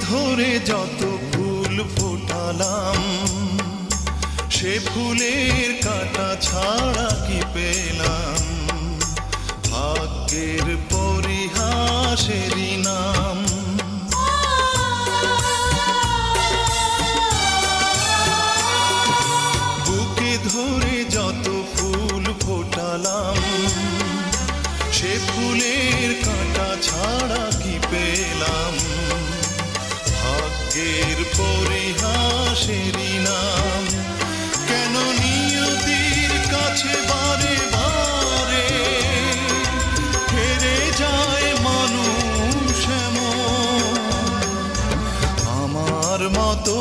ধরে যত ফুল ফোটালাম, সে ফুলের কাঁটা ছাড়া কি পেলাম? ভাগ্যের পরিহাসেরই নাম। বুকে ধরে যত ফুল ফোটালাম, সে ফুলের কাঁটা ছাড়া কি পেলাম? ভাগ্যের পরিহাসেরই নাম। কেন নিয়তির কাছে বারে বারে হেরে যায় মানুষ এমন? আমার মতো